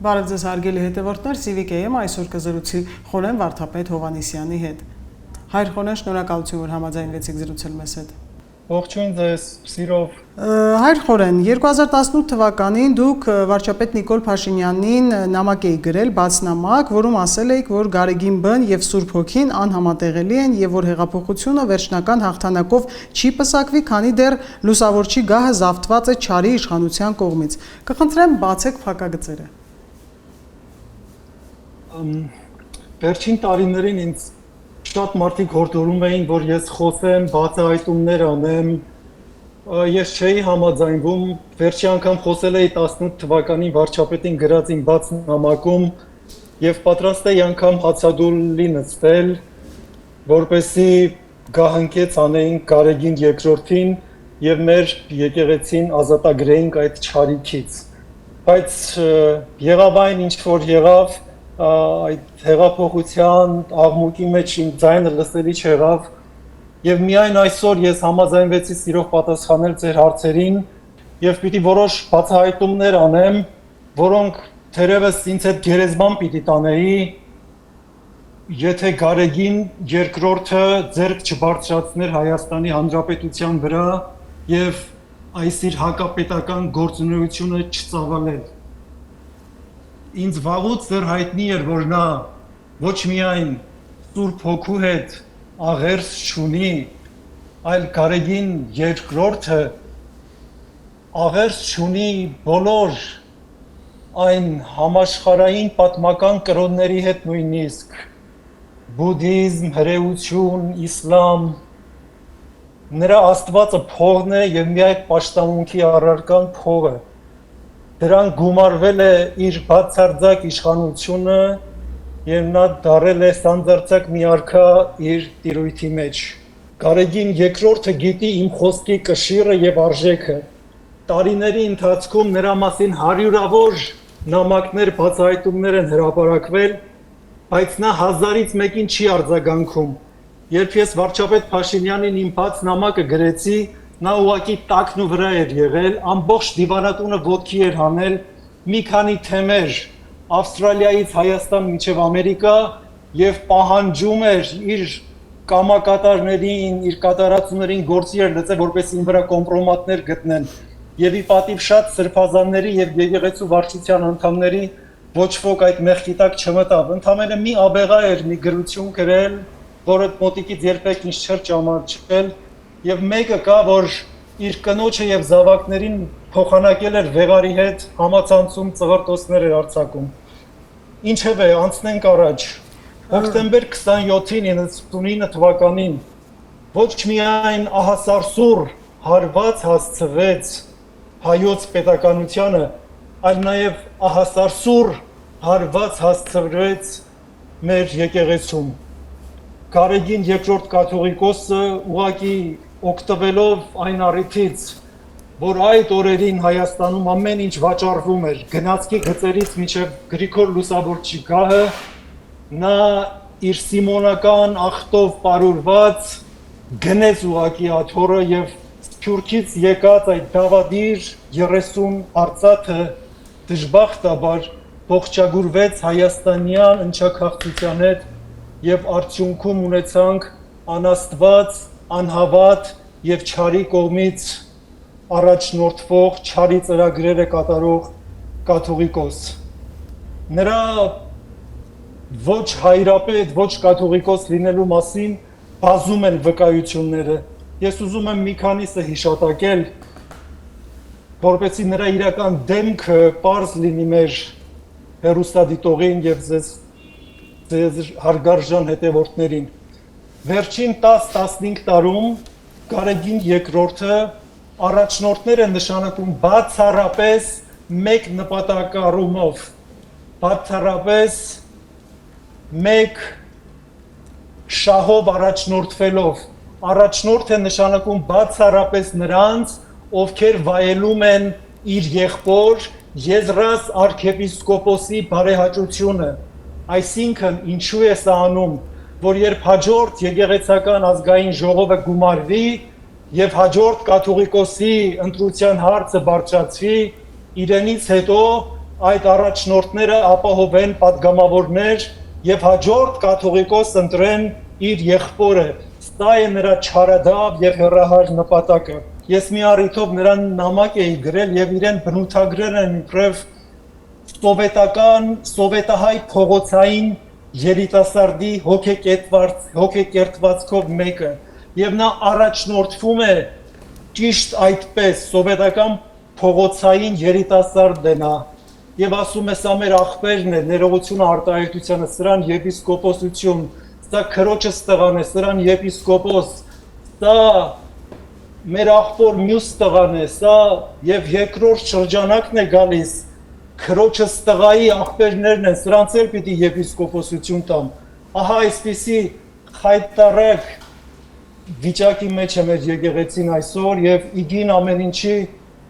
Բարև ձեզ հարգելի հետևորդներ, CVK-ում այսօր կզրուցի Խորեն Վարդապետ Հովհաննիսյանի հետ։ Հայր Խորեն, շնորհակալություն, որ համաձայնվեցիք զրուցել մեզ հետ։ Ողջույն ձեզ, սիրով։ Հայր Խորեն, 2018 թվականին դուք վարչապետ Նիկոլ Փաշինյանին նամակ էիք գրել, բաց նամակ, որում ասել էիք, որ Գարեգին Բ-ն եւ Սուրբ Հոգին անհամատեղելի են եւ որ հեղափոխությունը վերջնական հաղթանակով չի պսակվի, քանի դեռ լուսավորչի գահը զավթված է չարի իշխանության կողմից։ Կխնդրեմ բացեք փակագծերը։ Վերջին տարիներին ինձ շատ մարդիկ հորդորում էին, որ ես խոսեմ, բացահայտումներ անեմ։ Ես չէի համաձայնվում, վերջի անգամ խոսել էի 18 թվականին վարչապետին գրած իմ բաց նամակում եւ պատրաստ էի անգամ հացադուլի նստել, որպեսզի գահընկեց անեինք Գարեգին II-ին եւ մեր եկեղեցին ազատագրեինք այդ չարիքից։ Բայց եղավ այն ինչ որ եղավ, այդ հեղափոխության աղմուկի մեջ իմ ձայնը լսելի չեղավ եւ միայն այսօր ես համաձայնվեցի սիրով պատասխանել ձեր հարցերին եւ պիտի որոշ բացահայտումներ անեմ, որոնք թերևս ինձ հետ գերեզման պիտի տանեի, եթե Գարեգին II-ը ձեռք չբարձրացներ Հայաստանի Հանրապետության վրա եւ այս իր հակապետական գործունեությունը չծավալեր։ Ինձ վաղուց դեռ հայտնի էր, որ նա ոչ միայն Սուրբ Հոգու հետ աղերս չունի, այլ Գարեգին II-ը աղերս չունի բոլոր այն համաշխարհային պատմական կրոնների հետ նույնիսկ բուդդիզմ, հրեություն, իսլամ, նրա աստվածը փողն է եւ մի այդ պաշտամունքի առարկան փողը։ Դրան գումարվել է իր բացարձակ իշխանությունը եւ նա դարել է սանձարձակ մի արքա իր տիրույթի մեջ։ Գարեգին II-ը գիտի իմ խոսքի կշիռը եւ արժեքը։ Տարիների ընթացքում նրա մասին հարյուրավոր նամակներ, բացահայտումներ են հրապարակվել, բայց նա հազարից մեկին չի արձագանքում։ Երբ ես վարչապետ Փաշինյանին իմ բաց նամակը գրեցի, նա ուղղակի տակն ու վրա էր եղել, ամբողջ դիվանատունը ոտքի էր հանել, մի քանի թեմեր Ավստրալիայից Հայաստան մինչև Ամերիկա եւ պահանջում էր իր կամակատարներին, իր կատարածուներին գործի էր լծել, որպես ին վրա կոմպրոմատներ գտնեն։ Եվ ի պատիվ շատ սրբազանների եւ եկեղեցու վարչության անդամների ոչ ոք այդ մեղքի տակ չմտավ։ Ընդամենը մի աբեղա էր մի գրություն գրել, որը մոտիկից երբեք ինձ չէր ճանաչել, եւ մեկը կա, որ իր կնոջը եւ զավակներին փոխանակել էր վեղարի հետ համացանցում ծղրտոցներ էր արձակում։ Ինչևէ, անցնենք առաջ։ Հոկտեմբեր 27-ին 99 թվականին ոչ միայն ահասարսուռ հարված հասցվեց հայոց պետականությանը, այլ նաեւ ահասարսուռ հարված հասցվեց մեր եկեղեցում։ Գարեգին II կաթողիկոսը ուղղակի օգտվելով այն առիթից, որ այդ օրերին Հայաստանում ամեն ինչ վաճառվում էր, գնացքի գծերից մինչև Գրիգոր Լուսավորչի գահը, նա իր սիմոնական ախտով պարուրված գնեց ուղղակի աթոռը եւ Սփյուռքից եկած այդ դավադիր 30 արծաթը դժբախտաբար ողջագուրվեց հայաստանյան ընչաքաղցության հետ եւ արդյունքում ունեցանք անաստված, անհավատ եւ չարի կողմից առաջնորդվող չարի ծրագրերը կատարող կաթողիկոս։ Նրա ոչ հայրապետ, ոչ կաթողիկոս լինելու մասին բազում են վկայությունները։ Ես ուզում եմ մի քանիսը հիշատակել, որպեսզի նրա իրական դեմքը պարզ լինի մեր հեռուստադիտողին եւ ձեզ հարգարժան հետևորդներին։ Վերջին 10-15 տարում Գարեգին II-ը առաջնորդներ են նշանակում բացառապես մեկ նպատակառումով, բացառապես մեկ շահով առաջնորդվելով, առաջնորդ է նշանակում բացառապես նրանց, ովքեր վայելում են իր եղբոր Եզրաս արքեպիսկոպոսի բարեհաճությունը, այսինքն ինչու է սա անում, որ երբ հաջորդ եկեղեցական ազգային ժողովը գումարվի եւ հաջորդ կաթողիկոսի ընտրության հարցը բարձրացվի, իրենից հետո այդ առաջնորդները ապահովեն պատգամավորներ եւ հաջորդ կաթողիկոս ընտրեն իր եղբորը։ Սա է նրա չարադավ եւ հեռահար նպատակը։ Ես մի առիթով նրան նամակ էի գրել եւ իրեն բնութագրել եմ իբրև սովետահայ փողոցային երիտասարդի հոգեկերտվածքով մեկը եւ նա առաջնորդվում է ճիշտ այդպես սովետական փողոցային երիտասարդ է նա եւ ասում է սա մեր աղբերն է ներողությունը արտահայտությանը սրան եպիսկոպոսություն սա քրոջս տղան է սրան եպիսկոպոս սա մեր աղբոր մյուս տղան է սա եւ երկրորդ շրջանակն է գալիս քրոջս տղայի աղբերներն են սրանց էլ պիտի եպիսկոպոսություն տամ ահա այսպիսի խայտարակ վիճակի մեջ է մեր եկեղեցին այսօր եւ իգին ամեն ինչի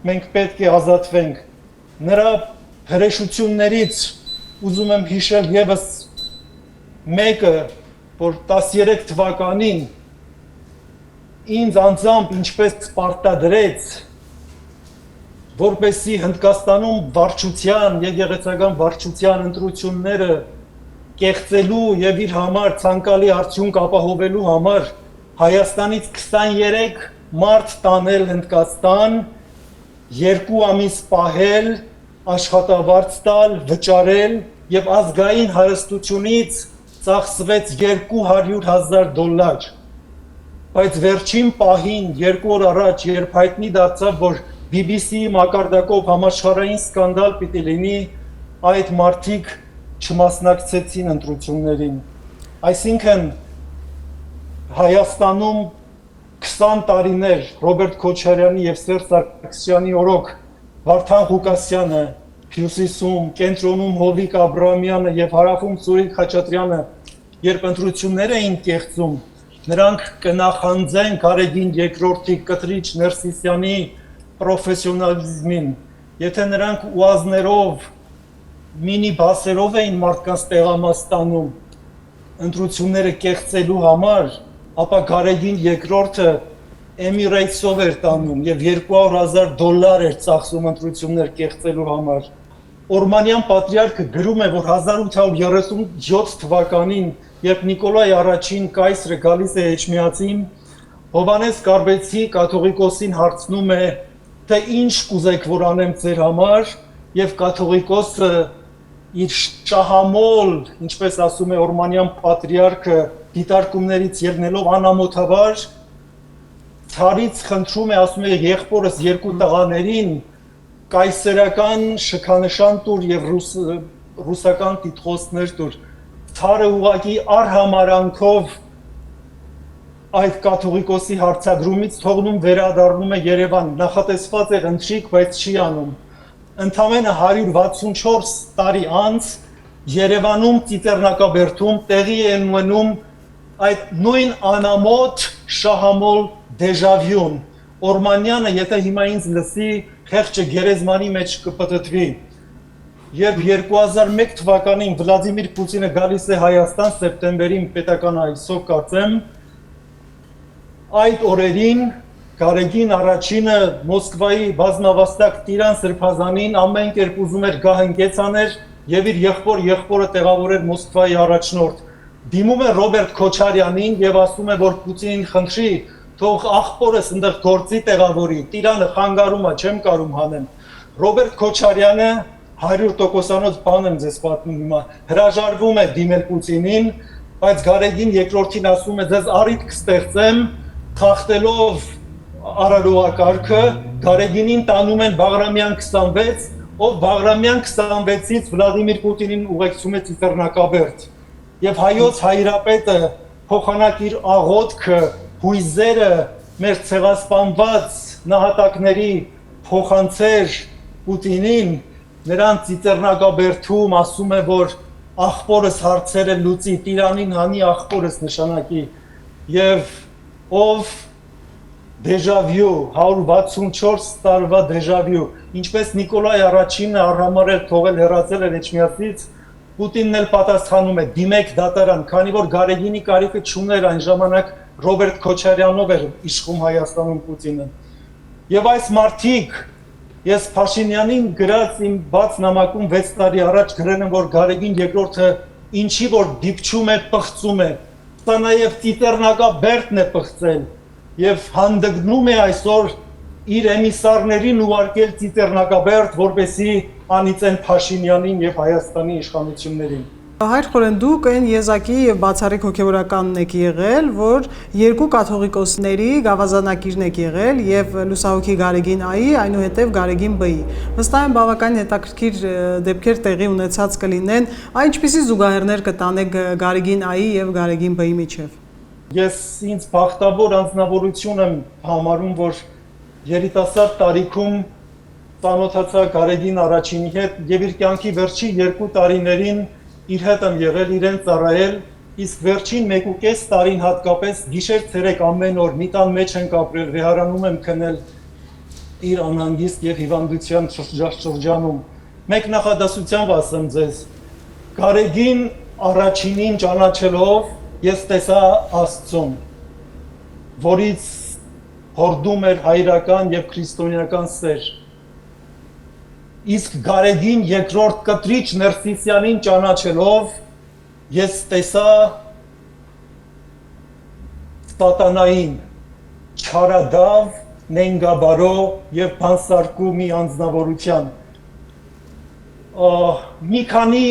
մենք պետք է ազատվենք նրա հրեշություններից ուզում եմ հիշել եւս մեկը որ 13 թվականին ինձ անձամբ ինչպես պարտադրեց որպեսզի Հնդկաստանում վարչության եկեղեցական վարչության ընտրությունները կեղծելու եւ իր համար ցանկալի արդյունք ապահովելու համար Հայաստանից 23 մարդ տանել Հնդկաստան 2 ամիս պահել աշխատավարձ տալ վճարել եւ ազգային հարստությունից ծախսվեց $200,000 բայց վերջին պահին 2 օր առաջ երբ հայտնի դարձավ որ BBC-ի մակարդակով համաշխարհային սկանդալ պիտի լինի այդ մարդիկ չմասնակցեցին ընտրություններին այսինքն Հայաստանում 20 տարիներ Ռոբերտ Քոչարյանի եւ Սերժ Սարգսյանի օրոք Վարդան Ղուկասյանը Հյուսիսում կենտրոնում Հովիկ Աբրահամյանը եւ հարավում Սուրիկ Խաչատրյանը երբ ընտրություններ էին կեղծում նրանք կնախանձեն Գարեգին երկրորդի Կտրիչ Ներսիսյանի պրոֆեսիոնալիզմին եթե նրանք ուազներով մինի բասերով էին մարդկանց տեղամաս տանում ընտրությունները կեղծելու համար ապա Գարեգին երկրորդը Emirates-ով էր տանում եւ $200,000 էր ծախսում ընտրություններ կեղծելու համար Օրմանյան պատրիարքը գրում է որ 1837 թվականին երբ Նիկոլայ առաջին կայսրը գալիս է Էջմիածին Հովանես Կարբեցի կաթողիկոսին հարցնում է թե ինչ կուզեք որ անեմ ձեր համար եւ կաթողիկոսը իր շահամոլ ինչպես ասում է Օրմանյան պատրիարքը դիտարկումներից ելնելով անամոթաբար Ցարից խնդրում է ասում է եղբորս 2 տղաներին կայսերական շքանշան տուր եւ ռուսական տիտղոսներ տուր Ցարը ուղակի արհամարանքով այդ կաթողիկոսի հարցադրումից թողնում վերադառնում է Երևան նախատեսված է ընտրիկ բայց չի անում ընդամենը 164 տարի անց Երևանում Ծիծեռնակաբերդում տեղի են մնում այդ նույն անամոթ շահամոլ դեժավյուն Օրմանյանը եթե հիմա ինձ լսի խեղճը գերեզմանի մեջ կպտտվի երբ 2001 թվականին Վլադիմիր Պուտինը գալիս է Հայաստան սեպտեմբերին պետական այցով կարծեմ այդ օրերին Գարեգին առաջինը Մոսկվայի բազմավաստակ Տիրան Սրբազանին ամեն կերպ ուզում էր գահընկեց աներ եւ իր եղբորը տեղավորեր Մոսկվայի առաջնորդ դիմում է Ռոբերտ Քոչարյանին եւ ասում է որ Պուտինին խնդրի թող աղբորս այնտեղ գործի տեղավորի Տիրանը խանգարում է չեմ կարում հանեմ Ռոբերտ Քոչարյանը 100%-անոց բան եմ ձեզ պատմում հիմա հրաժարվում է դիմել Պուտինին բայց Գարեգին երկրորդին ասում է ձեզ առիթ կստեղծեմ խախտելով արարողակարգը Գարեգինին տանում են Բաղրամյան 26 ով Բաղրամյան 26-ից Վլադիմիր Պուտինին ուղեկցում է Ծիծեռնակաբերդ եւ հայոց հայրապետը փոխանակ իր աղոթքը հույզերը մեր ցեղասպանված նահատակների փոխանցեր Պուտինին նրան Ծիծեռնակաբերդում ասում է որ աղբորս հարցերը լուծի Տիրանին հանի աղբորս նշանակի եւ ով դեժավյու 164 տարվա դեժավյու ինչպես Նիկոլայ առաջինը առհամարել թողել հեռացել էր Էջմիածից Պուտինն էլ պատասխանում է դիմեք դատարան քանի որ Գարեգինի կարիքը չուներ այն ժամանակ Ռոբերտ Քոչարյանով էր իշխում Հայաստանում Պուտինը եւ այս մարդիկ Ես Փաշինյանին գրած իմ բաց նամակում 6 տարի առաջ գրել եմ, որ Գարեգին երկրորդը ինչի որ դիպչում է, պղծում է։ Սա նաև Տիտեռնակաբերդն է պղծել եւ հանդգնում է այսօր իր էմիսարներին ուղարկել Տիտեռնակաբերդ, որպեսզի անիծեն Փաշինյանին եւ Հայաստանի իշխանություններին։ Հայր Խորեն, դուք այն եզակի եւ բացառիկ հոգեվորականն եք եղել, որ երկու կաթողիկոսների գավազանակիրն եք եղել եւ լուսահոգի Գարեգին Այի, այնուհետեւ Գարեգին Բ-ի։ Վստահ եմ բավականին հետաքրքիր դեպքեր տեղի ունեցած կլինեն, այն ինչպիսի զուգահեռներ կտանեք Գարեգին Այի եւ Գարեգին Բ-ի միջեւ։ Ես ինձ բախտավոր անձնավորություն եմ համարում, որ երիտասարդ տարիքում ծանոթացա Գարեգին առաջինի հետ եւ իր կյանքի վերջի 2 տարիներին իր հետ եմ եղել, իրեն ծառայել, իսկ վերջին 1.5 տարին հատկապես գիշեր-ցերեկ ամեն օր մի տան մեջ ենք ապրել, վեհարանում եմ քնել իր անհանգիստ եւ հիվանդության շրջանում։ Մեկ նախադասությամբ ասեմ ձեզ, Գարեգին առաջինին ճանաչելով ես տեսա Աստծուն, որից հորդում էր հայրական եւ քրիստոնեական սեր։ Իսկ Գարեգին երկրորդ կտրիչ Ներսիսյանին ճանաչելով ես տեսա Սատանային, չարադավ, նենգաբարո եւ բանսարկու մի անձնավորության։ Մի քանի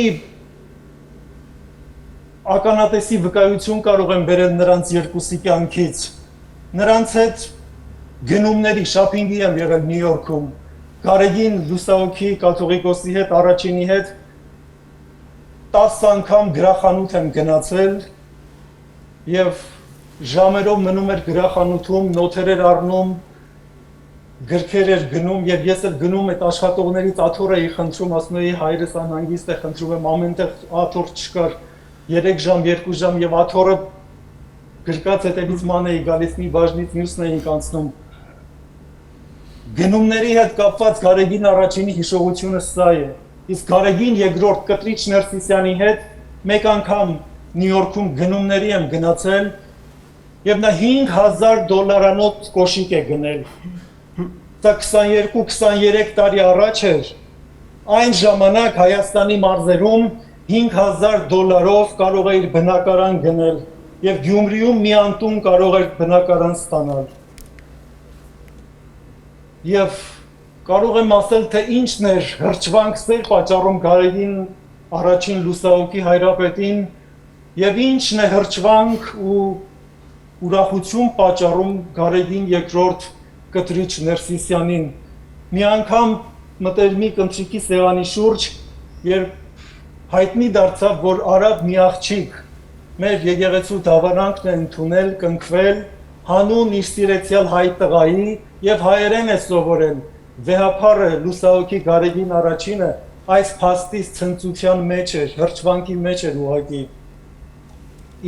ականատեսի վկայություն կարող եմ բերել նրանց երկուսի կյանքից։ Նրանց հետ գնումների շոփինգի եմ եղել Նյու Յորքում։ Գարեգին լուսահոգի կաթողիկոսի հետ առաջինի հետ 10 անգամ գրախանութ եմ գնացել եւ ժամերով մնում էր գրախանութում, նոթեր էր առնում, գրքեր էր գնում եւ ես էլ գնում այդ աշխատողներից աթոռ էի խնդրում, ասում էի հայրս անհանգիստ է, խնդրում եմ ամենտեղ աթոռ չկար, 3 ժամ, 2 ժամ եւ աթոռը գրկած հետևից ման էի գալիս, մի բաժնից մյուսն էինք անցնում։ Գնումների հետ կապված Գարեգին առաջինի հիշողությունը սա է, իսկ Գարեգին երկրորդ կտրիչ Ներսիսյանի հետ մեկ անգամ Նյու Յորքում գնումների եմ գնացել եւ նա $5,000 կոշիկ է գնել։ Դա 22-23 տարի առաջ էր։ Այն ժամանակ Հայաստանի մարզերում $5,000 կարող էր բնակարան գնել եւ Գյումրիում մի անտուն կարող էր բնակարան ստանալ։ Եվ կարող եմ ասել, թե ինչն էր հրճվանք սեր պատճառում Գարեգին առաջին լուսահոգի հայրապետին եւ ինչն է հրճվանք ու ուրախություն պատճառում Գարեգին երկրորդ կտրիչ Ներսիսյանին։ Մի անգամ մտերմիկ ընթրիքի սեղանի շուրջ, երբ հայտնի դարձավ, որ արաբ մի աղջիկ մեր եկեղեցու դավարանքն է ընդունել, կնքվել, հանուն իր սիրեցյալ հայ տղայի եւ հայերեն է սովորել, վեհափառը լուսահոգի Գարեգին առաջինը այս փաստից ցնծության մեջ էր, հրճվանքի մեջ էր ուղղակի։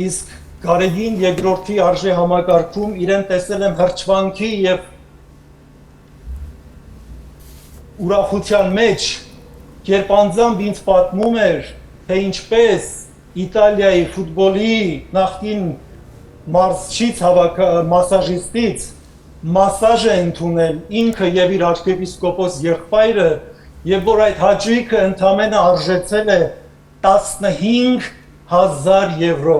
Իսկ Գարեգին երկրորդի արժե համակարգում իրեն տեսել եմ հրճվանքի եւ ուրախության մեջ, երբ անձամբ ինձ պատմում էր, թե ինչպես Իտալիայի ֆուտբոլի նախկին մարզչից մասաժիստից մասաժ է ընդունել ինքը եւ իր arczepiskopos եղբայրը եւ որ այդ հաճույքը ընդամենը արժեցել է 15,000 եվրո։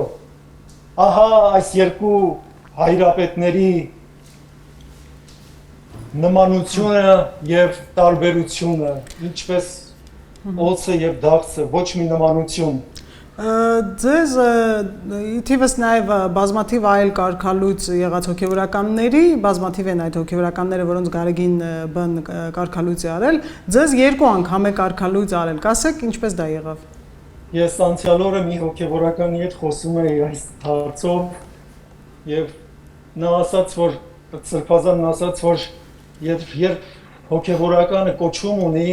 Ահա այս երկու հայրապետների նմանությունը եւ տարբերությունը, ինչպես օծը եւ դաղցը, ոչ մի նմանություն։ Ձեզ թիվս նաև բազմաթիվ այլ կարգալույց եղած հոգևորականների, բազմաթիվ են այդ հոգևորականները, որոնց Գարեգին Բ-ն կարգալույց է արել, ձեզ 2 անգամ է կարգալույց արել, կասեք ինչպես դա եղավ։ Ես անցյալ օրը մի հոգևորականի հետ խոսում էի այս հարցով եւ նա ասաց, որ Սրբազանն ասաց, որ երբ հոգևորականը կոչում ունի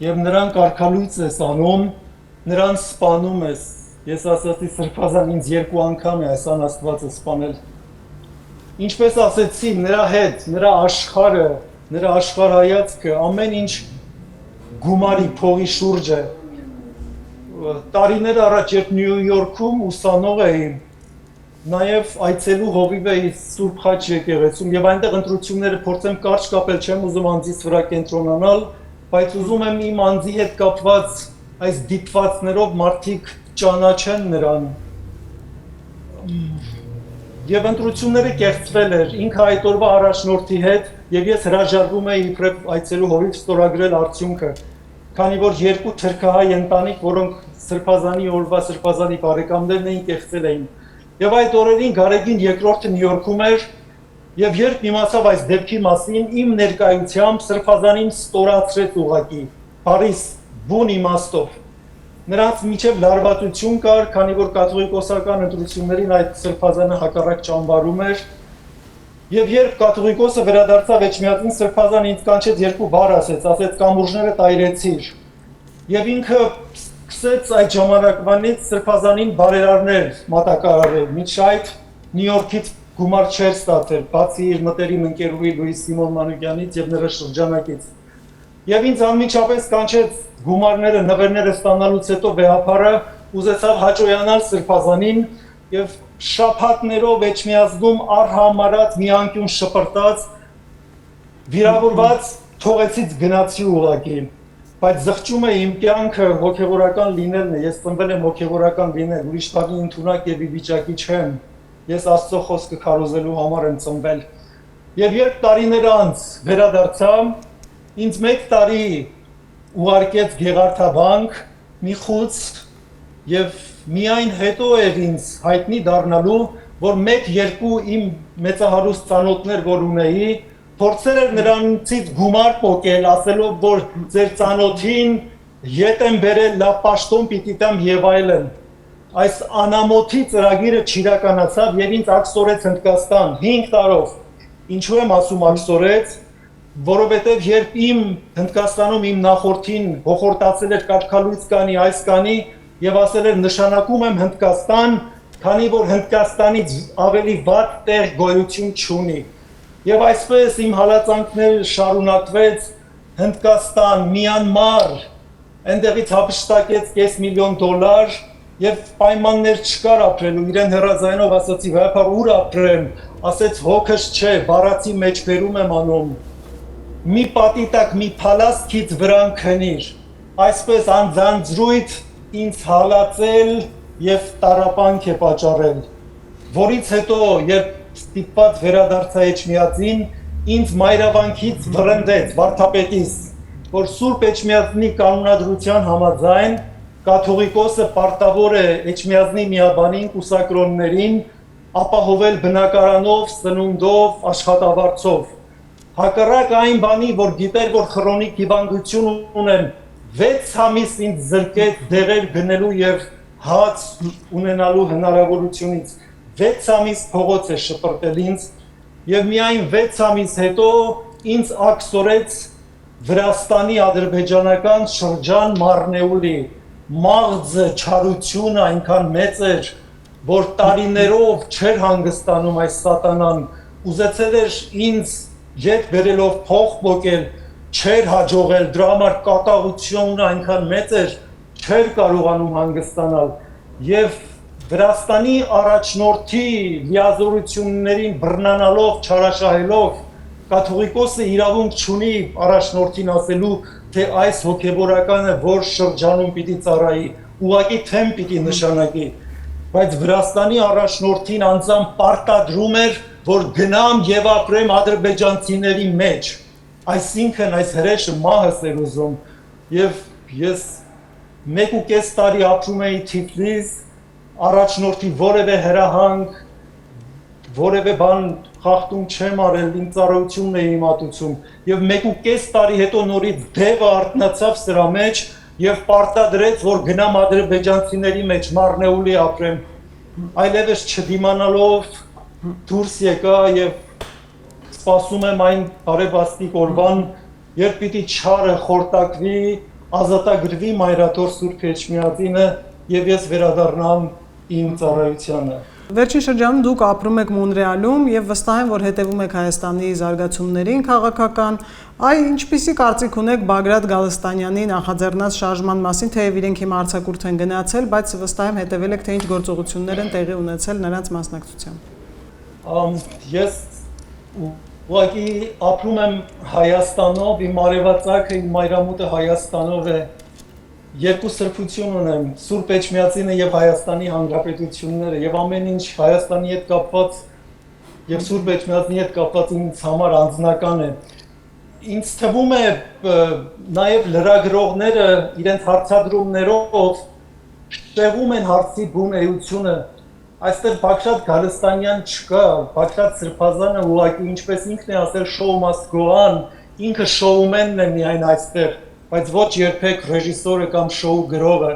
եւ նրան կարգալույց ես անում, նրան սպանում ես։ Ես ասացի Սրբազան ինձ 2 անգամ է այս անաստվածը սպանել։ Ինչպես ասեցի, նրա հետ, նրա աշխարհը, նրա աշխարհայացքը, ամեն ինչ գումարի փողի շուրջ է։ Տարիներ առաջ երբ Նյու Յորքում ուսանող էի, նաև այցելու հովիվ էի Սուրբ Խաչ եկեղեցում եւ այնտեղ ընտրությունները փորձեմ կարճ կապել, չեմ ուզում անձից վրա կենտրոնանալ, բայց ուզում եմ իմ անձի հետ կապված այս դիտվածներով մարդիկ ճանաչեն նրան։ Եվ ընտրությունները կեղծվել էր ինքը այդ օրվա առաջնորդի հետ եւ ես հրաժարվում էի իբրև այցելու հովիվ ստորագրել արդյունքը, քանի որ երկու թրքահայ ընտանիք, որոնք Սրբազանի օրվա Սրբազանի բարեկամներն էին, կեղծել էին։ Եվ այդ օրերին Գարեգին երկրորդը Նյու Յորքում էր եւ երբ իմացավ այս դեպքի մասին, իմ ներկայությամբ Սրբազանին ստորացրեց ուղակի, Փարիզ բուն իմաստով։ Նրանց միջև լարվածություն կար, քանի որ կաթողիկոսական ընտրություններին այդ Սրբազանը հակառակ ճամբարում էր։ Եվ երբ կաթողիկոսը վերադարձավ Էջմիածին, Սրբազանը ինձ կանչեց երկու բառ ասեց կամուրջները տայրեցիր։ Եվ ինքը սկսեց այդ ժամանակվանից Սրբազանին բարերարներ մատակարարել, մինչ այդ Նյու Յորքից գումար չէր ստացել, բացի իր մտերիմ ընկերուհի Լուիս Սիմոն Մանուկյանից եւ նրա շրջանակից։ Եվ ինձ անմիջապես կանչեց գումարները, նվերները ստանալուց հետո վեհապարը ուզեցավ հաճոյանալ Սրբազանին եւ շաբաթներով Էջմիածնում առհամարած մի անկյուն շպրտած վիրավորված թողեցից գնացի ուղակի, բայց զղջում է իմ կյանքը հոգեվորական լինելն է, ես ծնվել եմ հոգեվորական լինել, ուրիշ բանի ընդունակ եւ վիճակի չեմ, ես Աստծո խոսքը քարոզելու համար եմ ծնվել։ Եվ երբ տարիներ անց վերադարձա, ինձ 1 տարի ուղարկեց Գեղարդաբանկ մի խուց եւ միայն հետո էր ինձ հայտնի դառնալու, որ 1-2 իմ մեծահարուստ ծանոթներ, որ ունեի, փորձել էր նրանցից գումար պոկել, ասելով, որ ձեր ծանոթին ետ եմ բերել, լավ պաշտոն պիտի տամ եւ այլն։ Այս անամոթի ծրագիրը չիրականացավ եւ ինձ աքսորեց Հնդկաստան 5 տարով։ Ինչու եմ ասում աքսորեց, որովհետեւ երբ իմ Հնդկաստանում իմ նախորդին հոխորտացել էր կարգալույց կանի, այս կանի եւ ասել էր նշանակում եմ Հնդկաստան, քանի որ Հնդկաստանից ավելի վատ տեղ գոյություն չունի։ Եվ այսպես իմ հալածանքները շարունակվեց Հնդկաստան, Մյանմար, այնտեղից հափշտակեց $500,000 եւ պայմաններ չկար ապրելու, իրեն հեռազայնով ասացի, վայփար ուր ապրեմ, ասեց հոգս չէ, բառացի մեջ բերում եմ անում, մի պատի տակ մի փալասքից վրան քնիր, այսպես անձանձրույթ ինձ հալածել եւ տառապանք է պատճառել, որից հետո երբ ստիպված վերադարձա Էջմիածին, ինձ մայրավանքից վռնդեց վարդապետիս, որ Սուրբ Էջմիածնի կանոնադրության համաձայն կաթողիկոսը պարտավոր է Էջմիածնի միաբանին կուսակրոններին ապահովել բնակարանով, սնունդով, աշխատավարձով։ Հակառակ այն բանի, որ գիտեր, որ քրոնիկ հիվանդություն ունեմ, 6 ամիս ինձ զրկեց դեղեր գնելու եւ հաց ունենալու հնարավորությունից, 6 ամիս փողոց է շպրտել ինձ եւ միայն 6 ամիս հետո ինձ աքսորեց Վրաստանի ադրբեջանական շրջան Մարնեուլի, մաղձը, չարությունը այնքան մեծ էր, որ տարիներով չէր հանգստանում այս սատանան, ուզեցել էր ինձ յետ բերելով փող պոկել, չէր հաջողել, դրա համար կատաղությունը այնքան մեծ էր, չէր կարողանում հանգստանալ եւ Վրաստանի առաջնորդի լիազորություններին բռնանալով, չարաշահելով, կաթողիկոսը իրավունք չունի առաջնորդին ասելու, թե այս հոգեվորականը որ շրջանում պիտի ծառայի, ուղղակի թեմ պիտի նշանակի, բայց Վրաստանի առաջնորդին անձամբ պարտադրում էր, որ գնամ եւ ապրեմ ադրբեջանցիների մեջ, այսինքն այս հրեշը մահս էր ուզում, եւ ես 1.5 տարի ապրում էի Թիֆլիս, առաջնորդի որևէ հրահանգ, որևէ բան խախտում չեմ արել, իմ ծառայությունն էի մատուցում եւ 1.5 տարի հետո նորից դևը արթնացավ սրա մեջ եւ պարտադրեց, որ գնամ ադրբեջանցիների մեջ Մարնեուլի ապրեմ, այլևս չդիմանալով դուրս եկա եւ սպասում եմ այն բարեբաստիկ օրվան, երբ պիտի չարը խորտակվի, ազատագրվի Մայրաթոր Սուրբ Էջմիածինը եւ ես վերադառնամ իմ ծառայությանը։ Վերջին շրջանում դուք ապրում եք Մոնրեալում եւ վստահ եմ, որ հետեւում եք Հայաստանի զարգացումներին քաղաքական։ Ինչպիսի կարծիք ունեք Բագրատ Գալստանյանի նախաձեռնած շարժման մասին, թեև իրենք հիմա արձակուրդ են գնացել, բայց վստահ եմ հետևել եք, թե ինչ գործողություններ են տեղի ունեցել նրանց մասնակցությամբ։ Ես ուղղակի ապրում եմ Հայաստանով, իմ արևածագը, իմ մայրամուտը Հայաստանով է։ Երկու սրբություն ունեմ, Սուրբ Էջմիածինը եւ Հայաստանի Հանրապետությունները եւ ամեն ինչ Հայաստանի հետ կապված եւ Սուրբ Էջմիածնի հետ կապված ինձ համար անձնական է։ Ինձ թվում է նաեւ լրագրողները իրենց հարցադրումներով շեղում են հարցի բուն էությունը։ Այստեղ Բագրատ Գալստանյան չկա, Բագրատ Սրբազանը ուղղակի ինչպես ինքն է ասել show must go on, ինքը շոումենն է միայն այստեղ, բայց ոչ երբեք ռեժիսորը կամ շոու գրողը։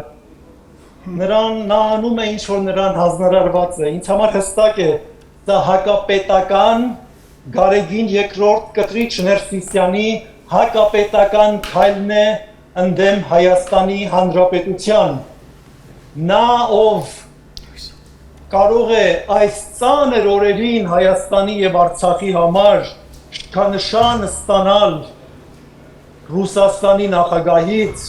Նա անում է ինչ որ նրան հանձնարարված է։ Ինձ համար հստակ է, դա հակապետական Գարեգին երկրորդ կտրիչ Ներսիսյանի հակապետական քայլն է ընդդեմ Հայաստանի Հանրապետության։ Նա ով կարող է այս ծանր օրերին Հայաստանի եւ Արցախի համար շքանշան ստանալ Ռուսաստանի նախագահից,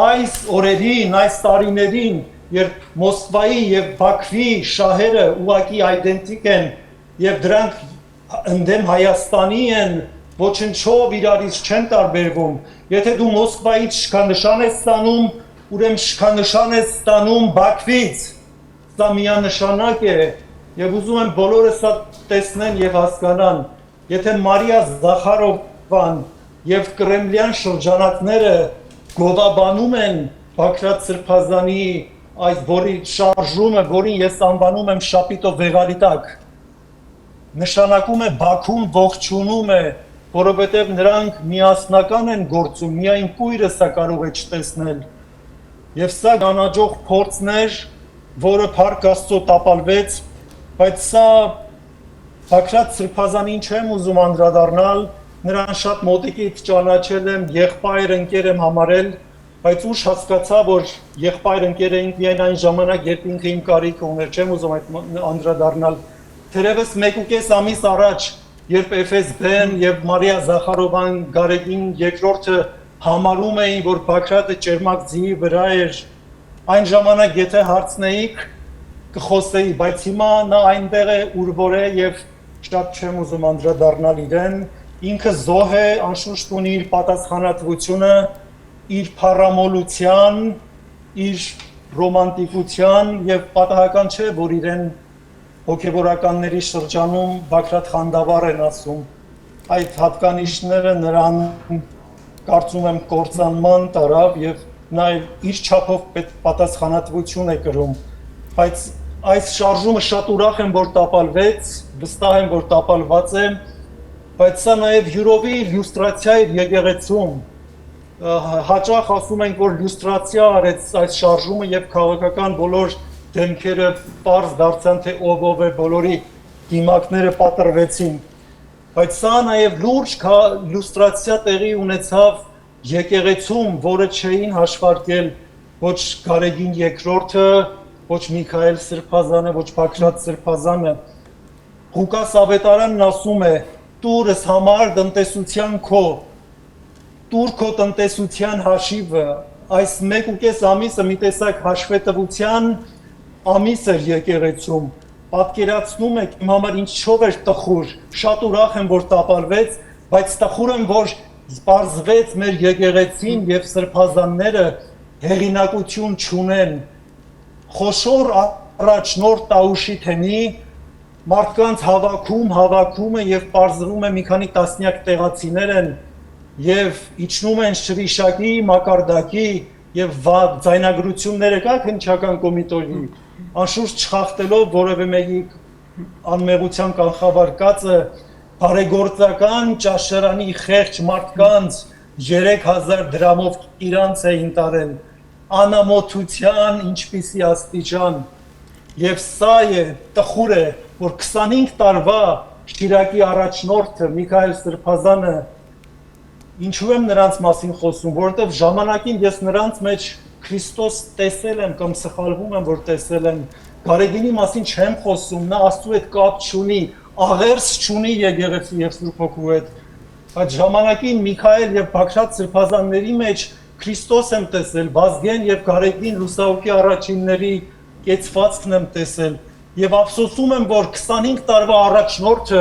այս օրերին, այս տարիներին, երբ Մոսկվայի եւ Բաքվի շահերը ուղղակի այդենտիկ են եւ դրանք ընդդեմ Հայաստանի են, ոչնչով իրարից չեն տարբերվում։ Եթե դու Մոսկվայից շքանշան ես ստանում, ուրեմն շքանշան ես ստանում Բաքվից։ Սա միանշանակ է եւ ուզում եմ բոլորը սա տեսնեն եւ հասկանան։ Եթե Մարիա Զախարովան եւ կրեմլյան շրջանակները գովաբանում են Բագրատ Սրբազանի այս որի շարժումը, որին ես անվանում եմ շապիտով վեղարիտակ, նշանակում է Բաքուն ողջունում է, որովհետեւ նրանք միասնական են գործում, միայն կույրը սա կարող է չտեսնել։ Եվ սա գանաջող փորձն էր, որը Փառք Աստծո տապալվեց, բայց սա Բագրատ Սրբազանին չեմ ուզում անդրադառնալ, նրան շատ մոտիկից ճանաչել եմ, եղբայր ընկեր եմ համարել, բայց ուշ հասկացա, որ եղբայր ընկեր էինք միայն այն ժամանակ, երբ ինքը իմ կարիքը ուներ, չեմ ուզում այդ անդրադառնալ։ Թերևս 1.5 ամիս առաջ, երբ FSB-ն եւ Մարիա Զախարովան Գարեգին երկրորդը համարում էին, որ Բագրատը ճերմակ ձիի վրա էր, այն ժամանակ եթե հարցնեիք, կխոսեի, բայց հիմա նա այնտեղ է, ուր որ է եւ շատ չեմ ուզում անդրադառնալ իրեն։ Ինքը զոհ է, անշուշտ ունի իր պատասխանատվությունը, իր փառամոլության, իր ռոմանտիկության եւ պատահական չէ, որ իրեն հոգեվորականների շրջանում Բագրատ Խանդավառ են ասում։ Այդ հատկանիշները նրան կարծում եմ կործանման տարավ եւ նա իր չափով պատասխանատվություն է կրում։ Բայց այս շարժումը շատ ուրախ եմ, որ տապալվեց, վստահ եմ, որ տապալված է, բայց սա նաև յուրովի լյուստրացիա էր եկեղեցում։ Հաճախ ասում ենք, որ լյուստրացիա արեց այս շարժումը եւ քաղաքական բոլոր դեմքերը պարզ դարձան, թե ով է, բոլորի դիմակները պատրվեցին։ Բայց սա նաև լուրջ լյուստրացիա տեղի ունեցավ եկեղեցում, որը չէին հաշվարկել ոչ Գարեգին երկրորդը, ոչ Միքայել Սրբազանը, ոչ Բագրատ Սրբազանը։ Ղուկաս Ավետարանն ասում է. «Տուրս համար տնտեսության քո, տուր քո տնտեսության հաշիվը»։ Այս 1.5 ամիսը մի տեսակ հաշվետվության ամիս էր եկեղեցում։ Պատկերացնում եք, իմ համար ինչով էր տխուր, շատ ուրախ եմ, որ տապալվեց, բայց տխուր եմ, որ պարզվեց մեր եկեղեցին եւ սրբազանները հեղինակություն չունեն։ Խոշոր առաջնորդ Տաուշի թեմի մարդկանց հավաքումը եւ պարզվում է մի քանի տասնյակ տեղացիներ են եւ իջնում են շրիշակի, մակարդակի եւ ձայնագրությունները կա քննչական կոմիտեի, անշուշտ չխախտելով որևէ մեկի անմեղության կանխավարկածը, բարեգործական ճաշարանի խեղճ մարդկանց 3000 դրամով իրանց էին տարել, անամոթության ինչպիսի աստիճան, եւ սա է, տխուր է, որ 25 տարվա Շիրակի առաջնորդը Միքայել Սրբազանը, ինչու եմ նրանց մասին խոսում, որովհետեւ ժամանակին ես նրանց մեջ Քրիստոս տեսել եմ կամ սխալվում եմ, որ տեսել եմ, Գարեգինի մասին չեմ խոսում, նա Աստծու հետ կապ չունի, աղերս չունի եկեղեցու եւ Սուրբ Հոգու հետ։ Այդ ժամանակին Միքայել եւ Բագրատ սրբազանների մեջ Քրիստոս եմ տեսել, Վազգեն եւ Գարեգին լուսահոգի առաջինների կեցվածքն եմ տեսել եւ ափսոսում եմ, որ 25 տարվա առաջնորդը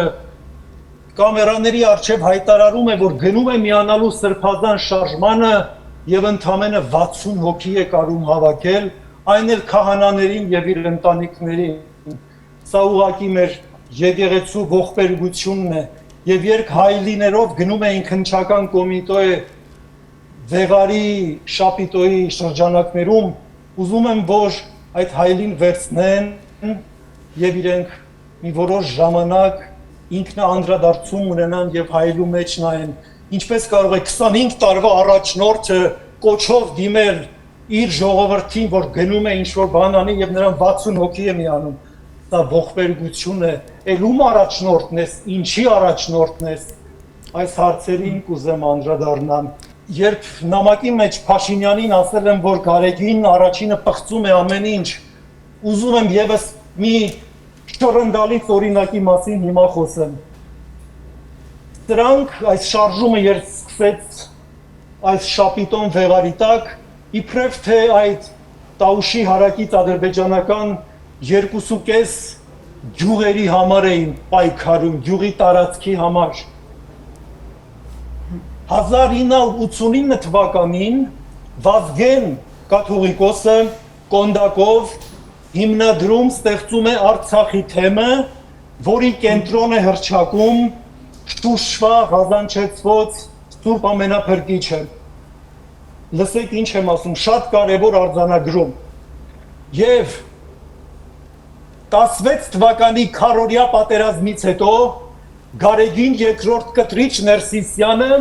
կամերաների առջև հայտարարում է, որ գնում է միանալու սրբազան շարժմանը եւ ընդամենը 60 հոգի է կարում հավաքել, այն էլ քահանաներին եւ իր ընտանիքներին։ Սա ուղղակի մեր եկեղեցու ողբերգությունն է եւ երբ հայլիներով գնում էին քննչական կոմիտեի Վեղարի շապիտոյի շրջանակներում, ուզում եմ, որ այդ հայլին վերցնեն եւ իրենք մի որոշ ժամանակ ինքնաանդրադարձում ունենան եւ հայլու մեջ նայեն, ինչպես կարող է 25 տարվա առաջնորդը կոչով դիմել իր ժողովրդին, որ գնում է ինչ-որ բան անի եւ նրան 60 հոգի է միանում։ Դա ողբերգություն է, ել ում առաջնորդն ես, ինչի առաջնորդն ես, այս հարցերին կուզեմ անդրադառնալ։ Երբ նամակի մեջ Փաշինյանին ասել եմ, որ Գարեգին առաջինը պղծում է ամեն ինչ, ուզում եմ եւս մի շռնդալից օրինակի մասին հիմա խոսեմ։ Դրանք այս շարժումը երբ սկսեց այս շապիտոն Վեղարի տակ, իբրև թե այդ Տաուշի հարակից ադրբեջանական 2.5 գյուղերի համար էին պայքարում, գյուղի տարածքի համար։ 1989 թվականին Վազգեն կաթողիկոսը Կոնդակով հիմնադրում ստեղծում է Արցախի թեմը, որի կենտրոն է հռչակում Շուշվա Ղազանչեցված Սուրբ Ամենափրկիչը։ Լսեք ինչ եմ ասում, շատ կարևոր արձանագրում։ Եվ 16 թվականի քարորյա պատերազմից հետո Գարեգին երկրորդ կտրիչ Ներսիսյանը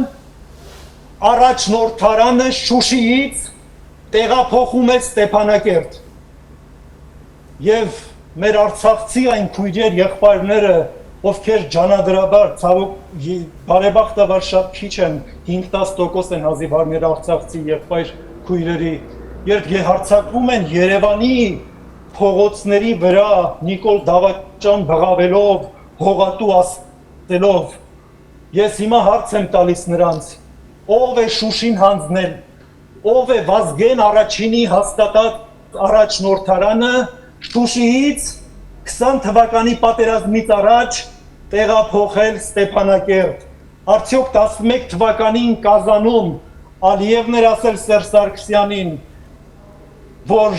առաջնորդարանը Շուշիից տեղափոխում է Ստեփանակերտ։ Եվ մեր արցախցի այն քույրեր եղբայրները, ովքեր ջանադրաբար, ցավոք բարեբախտաբար շատ քիչ են, 5-10% են հազիվար մեր արցախցի եղբայր քույրերի, երբ հարձակվում են Երևանի փողոցների վրա Նիկոլ Դավաճան բղավելով, հողատու ասելով, ես հիմա հարց եմ տալիս նրանց, ով է Շուշին հանձնել, ով է Վազգեն առաջինի հաստատած առաջնորդարանը Շուշիից 20 թվականի պատերազմից առաջ տեղափոխել Ստեփանակերտ։ Արդյոք 11 թվականին Կազանում Ալիևն էր ասել Սերժ Սարգսյանին, որ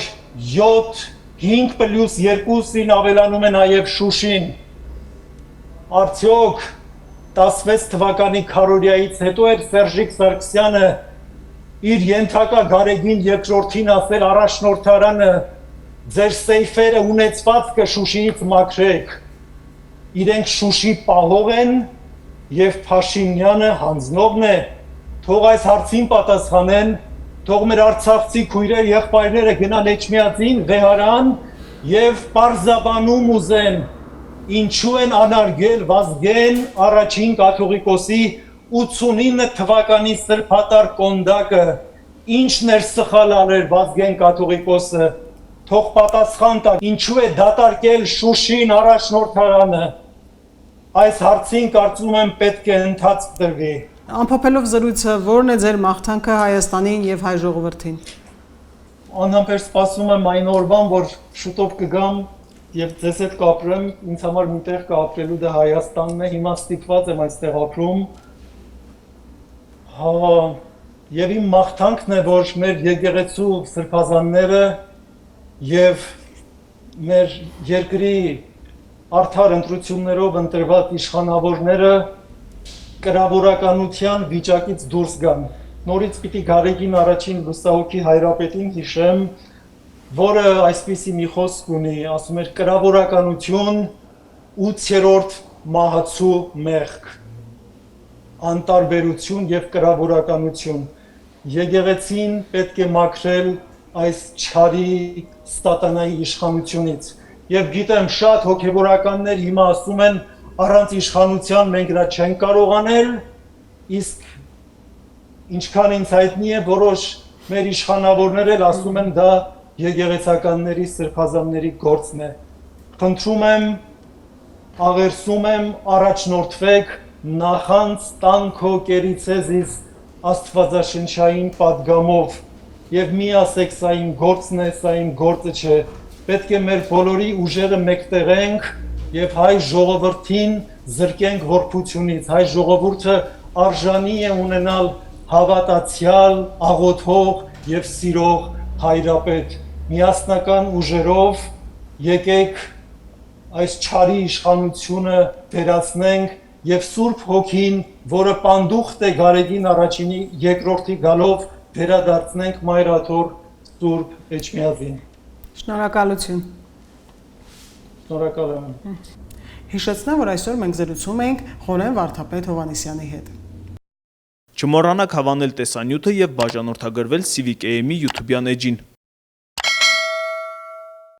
5+2-ին ավելանում է նաև Շուշին։ Արդյոք 16 թվականի քարորյայից հետո էր Սերժիկ Սարգսյանը իր ենթակա Գարեգին երկրորդին ասել առաջնորդարանը ձեր սեյֆերը ունեցվածքը Շուշիից մաքրեք, իրենք Շուշի պահող են և Փաշինյանը հանձնողն է, թող այս հարցին պատասխանեն, թող մեր արցախցի քույրեր եղբայրները գնան Էջմիածին, Վեհարան և պարզաբանում ուզեն, ինչու են անարգել Վազգեն առաջին կաթողիկոսի 89 թվականի սրբատար կոնդակը, ինչն էր սխալ արել Վազգեն կաթողիկոսը, թող պատասխան տա, ինչու է դատարկել Շուշին առաջնորդարանը, այս հարցին կարծում եմ պետք է ընթացք տրվի։ Ամփոփելով զրույցը, որն է ձեր մաղթանքը Հայաստանին եւ հայ ժողովրդին։ Անհամբեր սպասում եմ այն օրվան, որ շուտով կգամ եւ ձեզ հետ կապրեմ, ինձ համար միտեղ կապրելու դա Հայաստանն է, հիմա ստիպված եմ այստեղ ապրում։ Եվ իմ մաղթանքն է, որ մեր եկեղեցու սրբազանները եւ մեր երկրի արդար ընտրություններով ընտրված իշխանավորները կրավորականության վիճակից դուրս գան։ Նորից պիտի Գարեգին առաջին լուսահոգի հայրապետին հիշեմ, որը այսպիսի մի խոսք ունի, ասում էր կրավորականություն 8-րդ մահացու մեղք, անտարբերություն եւ կրավորականություն։ Եկեղեցին պետք է մաքրել այս չարի սատանայի իշխանությունից։ Եվ գիտեմ շատ հոգևորականներ հիմա ասում են առանց իշխանության մենք դա չենք կարող անել, իսկ ինչքան ինձ հայտնի է որոշ մեր իշխանավորներ էլ ասում են դա եկեղեցականների սրբազանների գործն է։ Խնդրում եմ, աղերսում եմ, առաջնորդվեք նախանց տանքո կերիցեզիս աստվածաշնչային պատգամով եւ մի ասեք սա իմ գործն է, սա իմ գործը չէ։ Պետք է մեր բոլորի ուժերը մեկտեղենք եւ հայ ժողովրդին զրկենք որբությունից։ Հայ ժողովուրդը արժանի է ունենալ հավատացյալ, աղոթող եւ սիրող հայրապետ։ Միասնական ուժերով եկեք այս չարի իշխանությունը վերացնենք եւ Սուրբ Հոգին, որը պանդուխտ է Գարեգին առաջինի երկրորդի գալով, վերադարձնենք Մայր Աթոռ Սուրբ Էջմիածին։ Շնորհակալություն։ Շնորհակալ եմ։ Հիշեցնեմ, որ այսօր մենք զրուցում ենք Խորեն վարդապետ Հովհաննիսյանի հետ։ Չմոռանաք հավանել տեսանյութը եւ բաժանորդագրվել Civic AM-ի YouTube-յան էջին։